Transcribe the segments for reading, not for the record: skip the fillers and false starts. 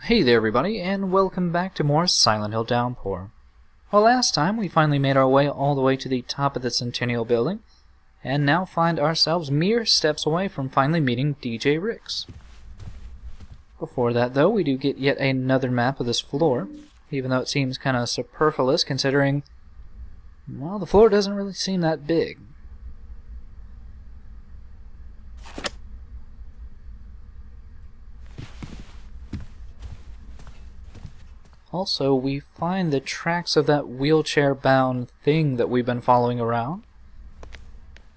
Hey there everybody, and welcome back to more Silent Hill Downpour. Well, last time we finally made our way all the way to the top of the Centennial Building, and now find ourselves mere steps away from finally meeting DJ Ricks. Before that though, we do get yet another map of this floor, even though it seems kinda superfluous considering, well, the floor doesn't really seem that big. Also, we find the tracks of that wheelchair-bound thing that we've been following around.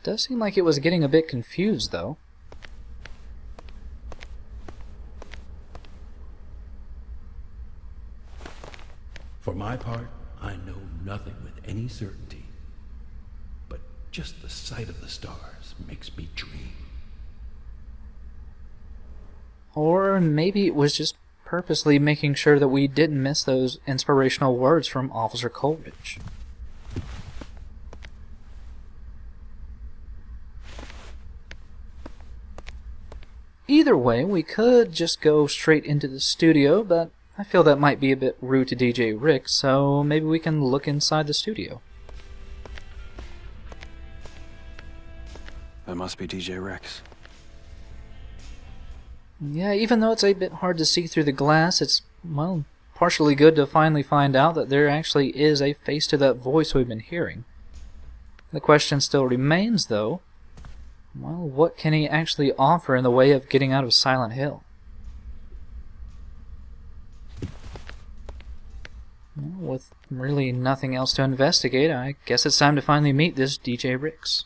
Does seem like it was getting a bit confused, though. For my part, I know nothing with any certainty. But just the sight of the stars makes me dream. Or maybe it was just purposely making sure that we didn't miss those inspirational words from Officer Coleridge. Either way, we could just go straight into the studio, but I feel that might be a bit rude to DJ Rick, so maybe we can look inside the studio. That must be DJ Rex. Yeah, even though it's a bit hard to see through the glass, it's, well, partially good to finally find out that there actually is a face to that voice we've been hearing. The question still remains, though, well, what can he actually offer in the way of getting out of Silent Hill? Well, with really nothing else to investigate, I guess it's time to finally meet this DJ Ricks.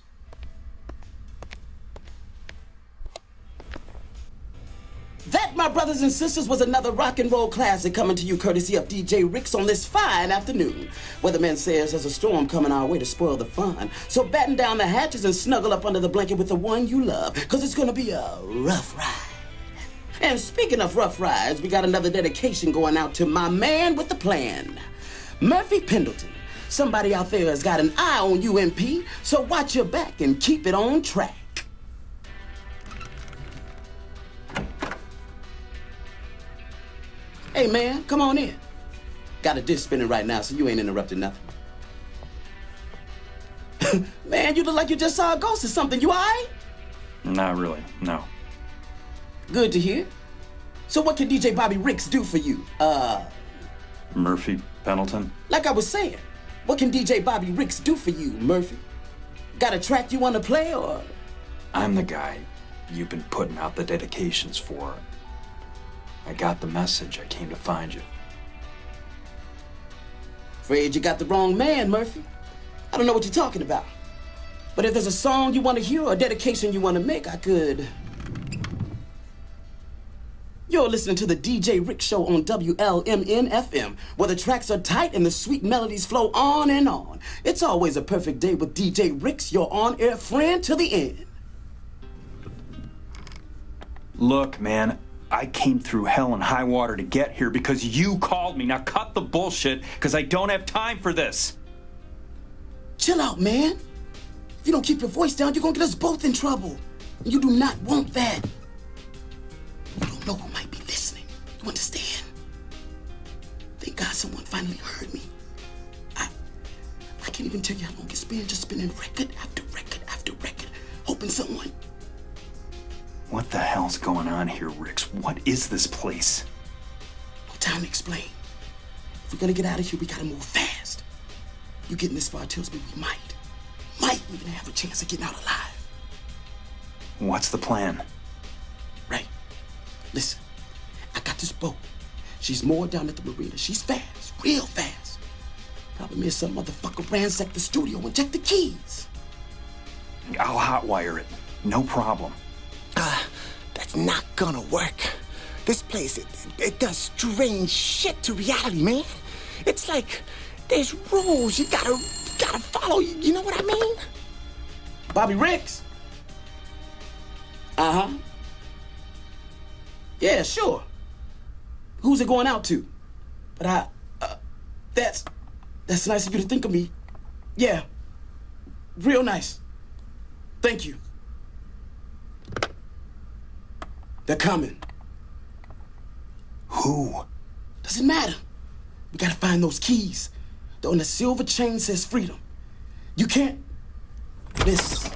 That, my brothers and sisters, was another rock and roll classic coming to you courtesy of DJ Ricks on this fine afternoon. Weatherman says there's a storm coming our way to spoil the fun. So batten down the hatches and snuggle up under the blanket with the one you love, cause it's gonna be a rough ride. And speaking of rough rides, we got another dedication going out to my man with the plan, Murphy Pendleton. Somebody out there has got an eye on you, MP, so watch your back and keep it on track. Hey man, come on in. Got a disc spinning right now, so you ain't interrupting nothing. Man, you look like you just saw a ghost or something. You alright? Not really, no. Good to hear. So what can DJ Bobby Ricks do for you? Murphy Pendleton? Like I was saying, what can DJ Bobby Ricks do for you, Murphy? Got a track you want to play, or? I'm the guy you've been putting out the dedications for. I got the message. I came to find you. Afraid you got the wrong man, Murphy. I don't know what you're talking about. But if there's a song you want to hear or a dedication you want to make, I could. You're listening to the DJ Rick Show on WLMN-FM, where the tracks are tight and the sweet melodies flow on and on. It's always a perfect day with DJ Ricks, your on-air friend to the end. Look, man, I came through hell and high water to get here because you called me. Now cut the bullshit, because I don't have time for this. Chill out, man. If you don't keep your voice down, you're gonna get us both in trouble. And you do not want that. You don't know who might be listening. You understand? Thank God someone finally heard me. I can't even tell you how long it's been just spinning record after record after record, hoping someone... What the hell's going on here, Ricks? What is this place? No time to explain. If we're gonna get out of here, we gotta move fast. You getting this far tells me we might even have a chance of getting out alive. What's the plan? Right. Listen, I got this boat. She's moored down at the marina. She's fast, real fast. Problem is some motherfucker ransacked the studio and checked the keys. I'll hotwire it. No problem. That's not gonna work. This place, it does strange shit to reality, man. It's like there's rules you gotta follow. You know what I mean? Bobby Ricks? Uh-huh. Yeah, sure. Who's it going out to? But that's nice of you to think of me. Yeah, real nice. Thank you. They're coming. Who? Doesn't matter. We gotta find those keys. On the silver chain says freedom. You can't... Miss,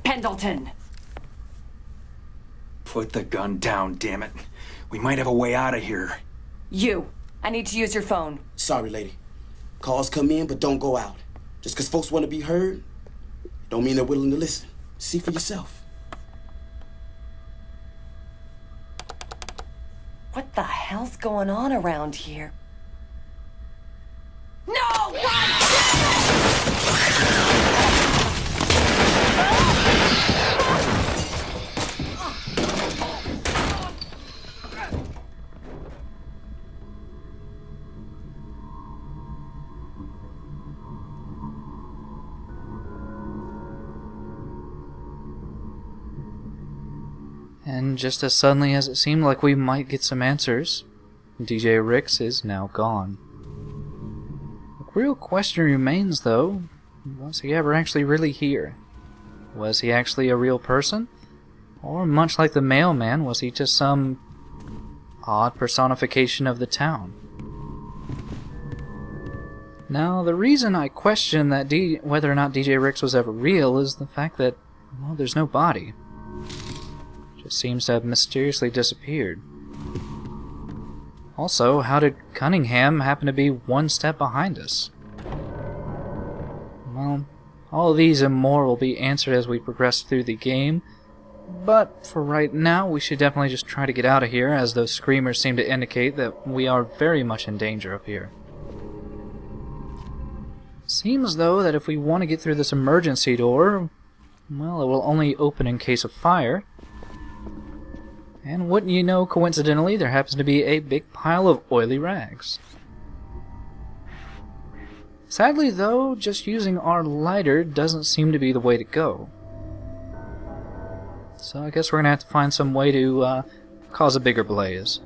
Pendleton! Put the gun down, damn it. We might have a way out of here. You! I need to use your phone. Sorry, lady. Calls come in, but don't go out. Just because folks want to be heard, don't mean they're willing to listen. See for yourself. What the hell's going on around here? No! Run! And just as suddenly as it seemed like we might get some answers, DJ Ricks is now gone. The real question remains, though, was he ever actually really here? Was he actually a real person? Or much like the mailman, was he just some odd personification of the town? Now, the reason I question that whether or not DJ Ricks was ever real is the fact that, well, there's no body. Just seems to have mysteriously disappeared. Also, how did Cunningham happen to be one step behind us? Well, all of these and more will be answered as we progress through the game, but for right now we should definitely just try to get out of here, as those screamers seem to indicate that we are very much in danger up here. Seems though that if we want to get through this emergency door, well, it will only open in case of fire. And wouldn't you know, coincidentally, there happens to be a big pile of oily rags. Sadly though, just using our lighter doesn't seem to be the way to go. So I guess we're gonna have to find some way to cause a bigger blaze.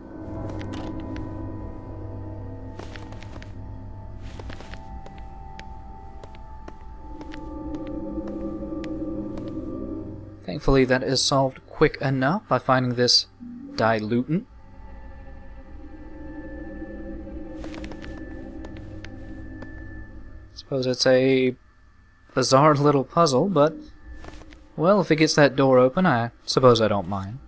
Thankfully that is solved quick enough by finding this dilutant. Suppose it's a bizarre little puzzle, but, well, if it gets that door open, I suppose I don't mind.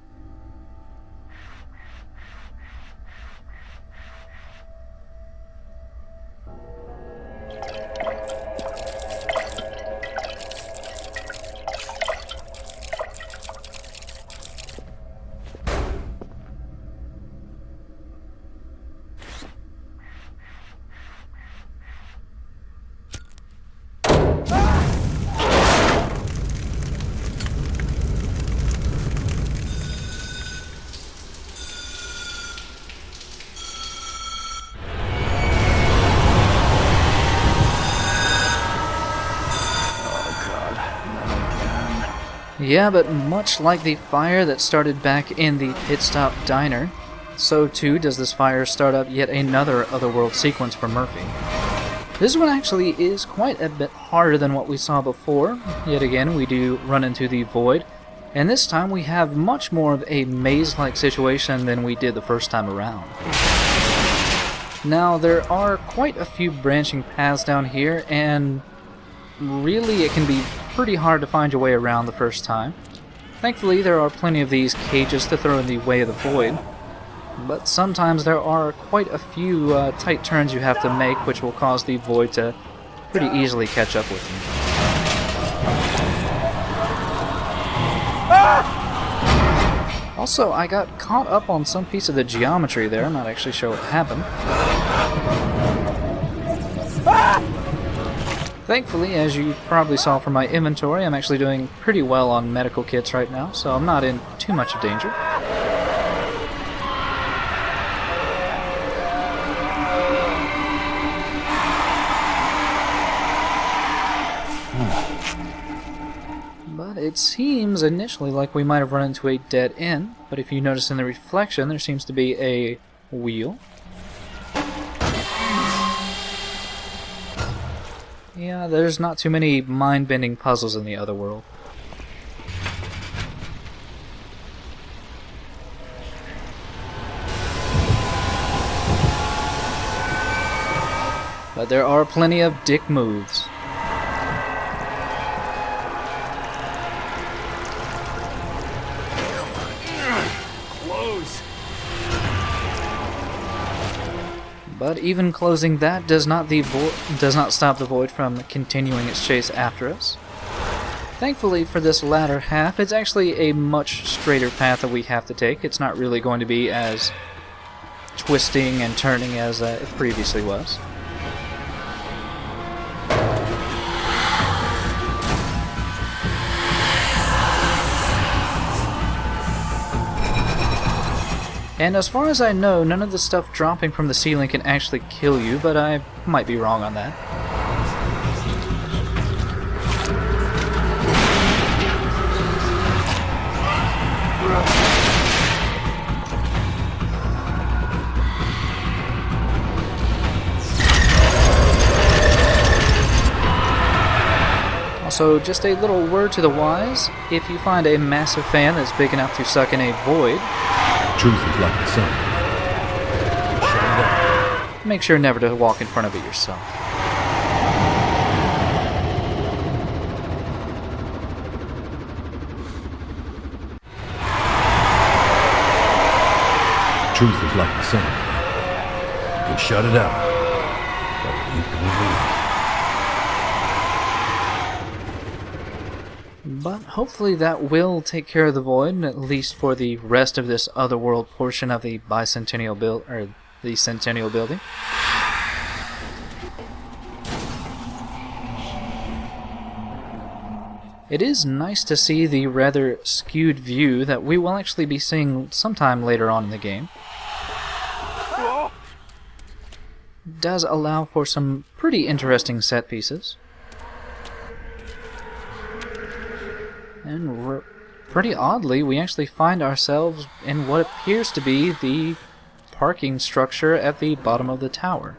Yeah, but much like the fire that started back in the Pit Stop Diner, so too does this fire start up yet another Otherworld sequence for Murphy. This one actually is quite a bit harder than what we saw before. Yet again, we do run into the void, and this time we have much more of a maze-like situation than we did the first time around. Now, there are quite a few branching paths down here, and really it can be pretty hard to find your way around the first time. Thankfully, there are plenty of these cages to throw in the way of the void, but sometimes there are quite a few tight turns you have to make, which will cause the void to pretty easily catch up with you. Also, I got caught up on some piece of the geometry there. I'm not actually sure what happened. Thankfully, as you probably saw from my inventory, I'm actually doing pretty well on medical kits right now, so I'm not in too much of danger. But it seems initially like we might have run into a dead end, but if you notice in the reflection, there seems to be a wheel. Yeah, there's not too many mind-bending puzzles in the Otherworld. But there are plenty of dick moves. Close. But even closing that does not stop the void from continuing its chase after us. Thankfully for this latter half, it's actually a much straighter path that we have to take. It's not really going to be as twisting and turning as it previously was. And as far as I know, none of the stuff dropping from the ceiling can actually kill you, but I might be wrong on that. Also, just a little word to the wise, if you find a massive fan that's big enough to suck in a void, Truth is like the sun. Shut it up. make sure never to walk in front of it yourself. Truth is like the sun. You can shut it out, but it ain't gonna leave. But hopefully that will take care of the void, at least for the rest of this Otherworld portion of the Bicentennial build, or the Centennial building. It is nice to see the rather skewed view that we will actually be seeing sometime later on in the game. It does allow for some pretty interesting set pieces. And pretty oddly, we actually find ourselves in what appears to be the parking structure at the bottom of the tower.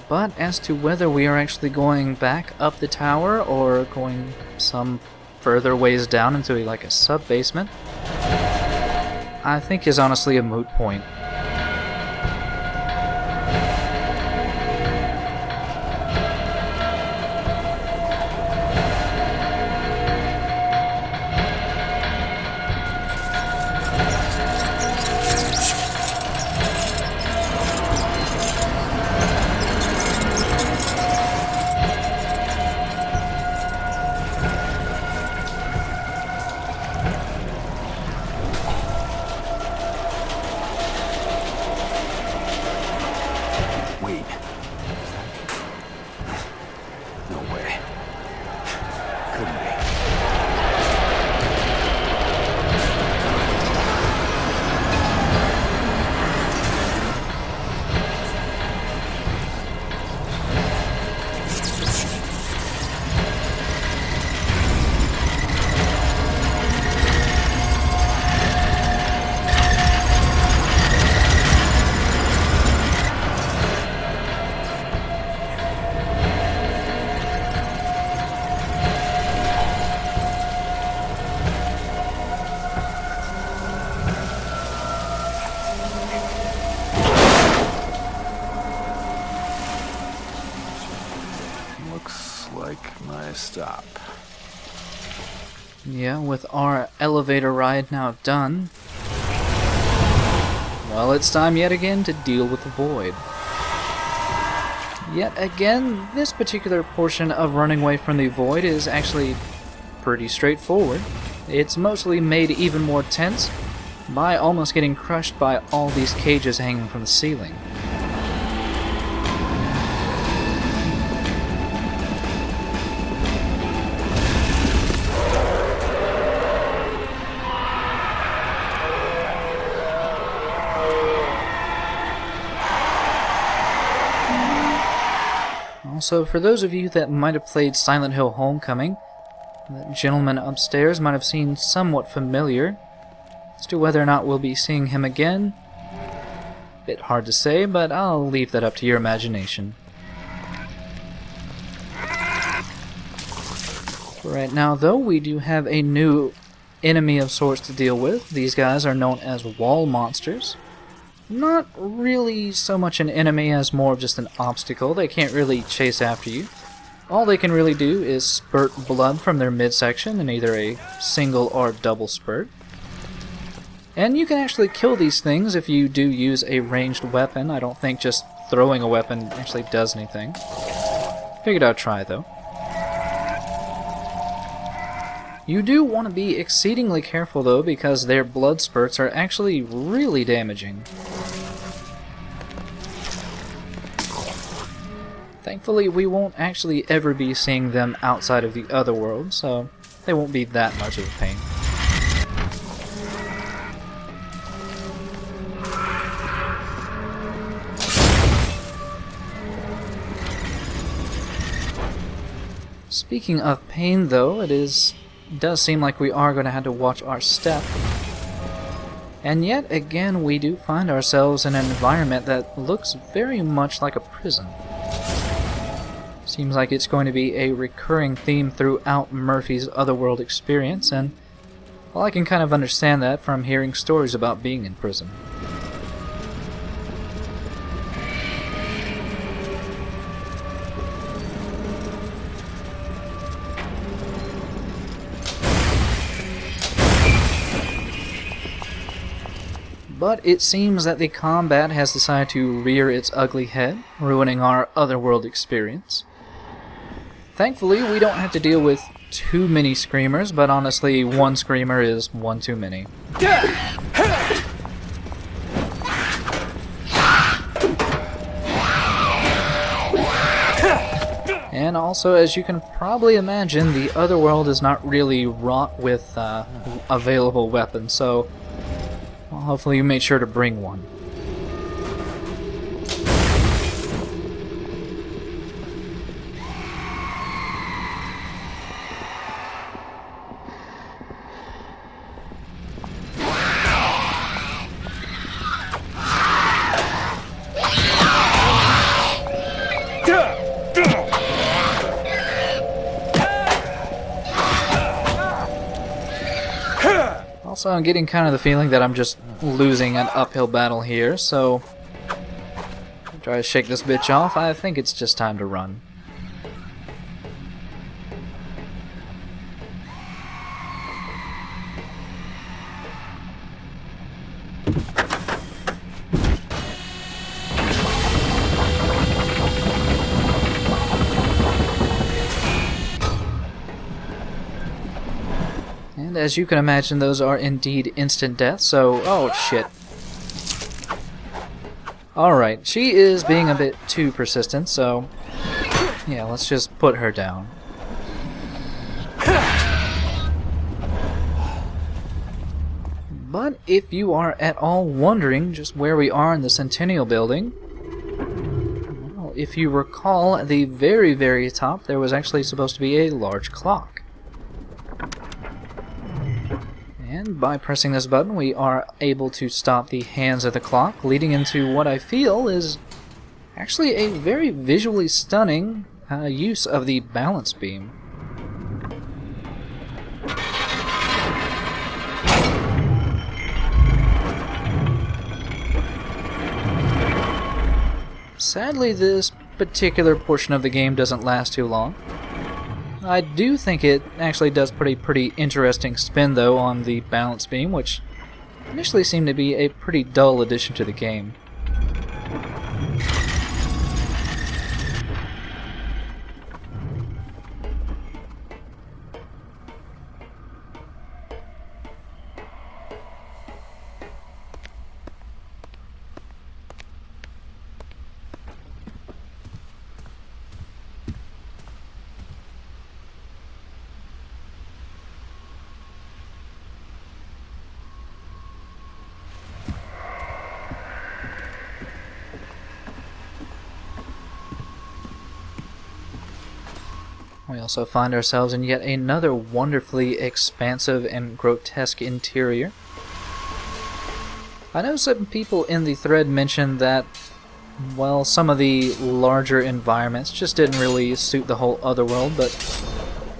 But as to whether we are actually going back up the tower or going some further ways down into like a sub-basement, I think is honestly a moot point. Stop. Yeah, with our elevator ride now done, well, it's time yet again to deal with the void. Yet again, this particular portion of running away from the void is actually pretty straightforward. It's mostly made even more tense by almost getting crushed by all these cages hanging from the ceiling. Also, for those of you that might have played Silent Hill Homecoming, that gentleman upstairs might have seemed somewhat familiar. As to whether or not we'll be seeing him again, bit hard to say, but I'll leave that up to your imagination. Right now, though, we do have a new enemy of sorts to deal with. These guys are known as wall monsters. Not really so much an enemy as more of just an obstacle. They can't really chase after you. All they can really do is spurt blood from their midsection in either a single or double spurt. And you can actually kill these things if you do use a ranged weapon. I don't think just throwing a weapon actually does anything. Figured I'd try, though. You do want to be exceedingly careful, though, because their blood spurts are actually really damaging. Thankfully, we won't actually ever be seeing them outside of the Otherworld, so they won't be that much of a pain. Speaking of pain, though, it does seem like we are going to have to watch our step. And yet again, we do find ourselves in an environment that looks very much like a prison. Seems like it's going to be a recurring theme throughout Murphy's Otherworld experience, and well, I can kind of understand that from hearing stories about being in prison. But it seems that the combat has decided to rear its ugly head, ruining our Otherworld experience. Thankfully, we don't have to deal with too many screamers, but honestly, one screamer is one too many. And also, as you can probably imagine, the Otherworld is not really wrought with available weapons, so well, hopefully you made sure to bring one. Also, I'm getting kind of the feeling that I'm just losing an uphill battle here, so try to shake this bitch off. I think it's just time to run. And as you can imagine, those are indeed instant death, so oh shit. Alright, she is being a bit too persistent, so yeah, let's just put her down. But if you are at all wondering just where we are in the Centennial Building, well, if you recall, at the very, very top there was actually supposed to be a large clock. And by pressing this button, we are able to stop the hands of the clock, leading into what I feel is actually a very visually stunning use of the balance beam. Sadly, this particular portion of the game doesn't last too long. I do think it actually does put a pretty interesting spin, though, on the balance beam, which initially seemed to be a pretty dull addition to the game. We also find ourselves in yet another wonderfully expansive and grotesque interior. I know some people in the thread mentioned that, well, some of the larger environments just didn't really suit the whole Otherworld, but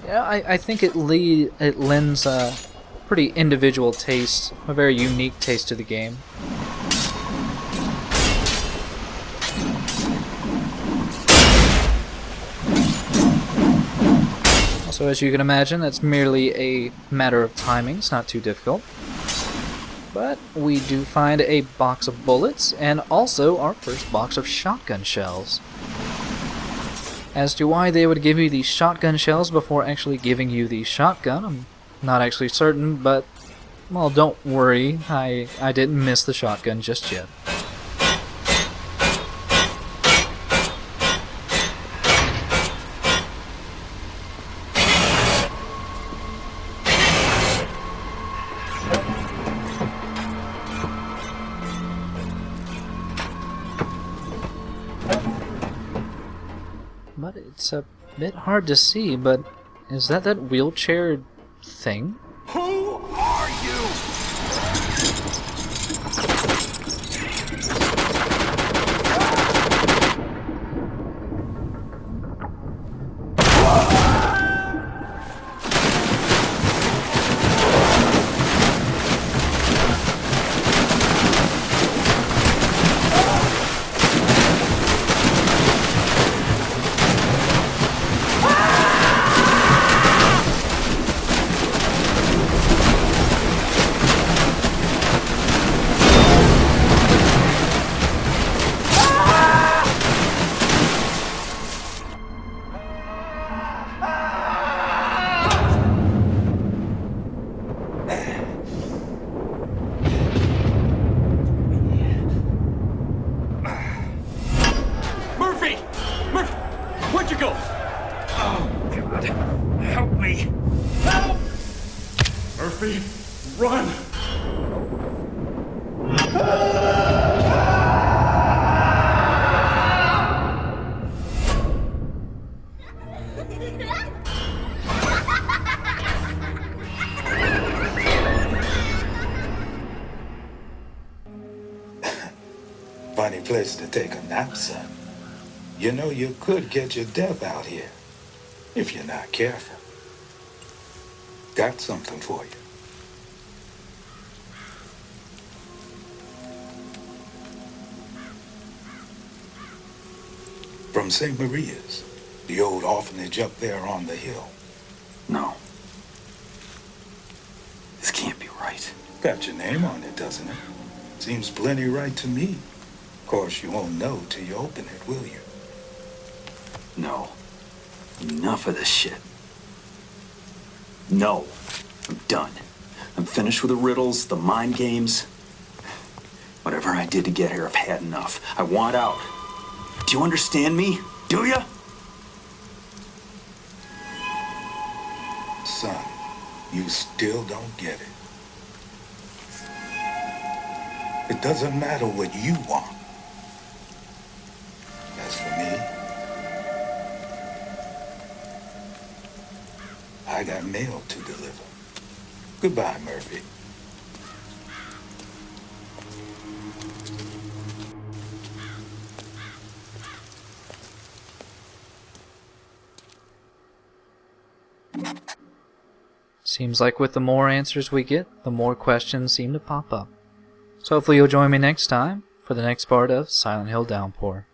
yeah, I think it lends a pretty individual taste, a very unique taste to the game. So as you can imagine, that's merely a matter of timing. It's not too difficult. But we do find a box of bullets and also our first box of shotgun shells. As to why they would give you the shotgun shells before actually giving you the shotgun, I'm not actually certain, but, well, don't worry, I didn't miss the shotgun just yet. But it's a bit hard to see, but is that wheelchair thing? Who are you? Where'd you go? Oh, God. Help me. Help! Murphy, run! Funny place to take a nap, son. You know you could get your death out here, if you're not careful. Got something for you. From St. Maria's, the old orphanage up there on the hill. No. This can't be right. Got your name on it, doesn't it? Seems plenty right to me. Of course, you won't know till you open it, will you? No. Enough of this shit. No. I'm done. I'm finished with the riddles, the mind games. Whatever I did to get here, I've had enough. I want out. Do you understand me? Do ya? Son, you still don't get it. It doesn't matter what you want. As for me, I got mail to deliver. Goodbye, Murphy. Seems like with the more answers we get, the more questions seem to pop up. So hopefully you'll join me next time for the next part of Silent Hill Downpour.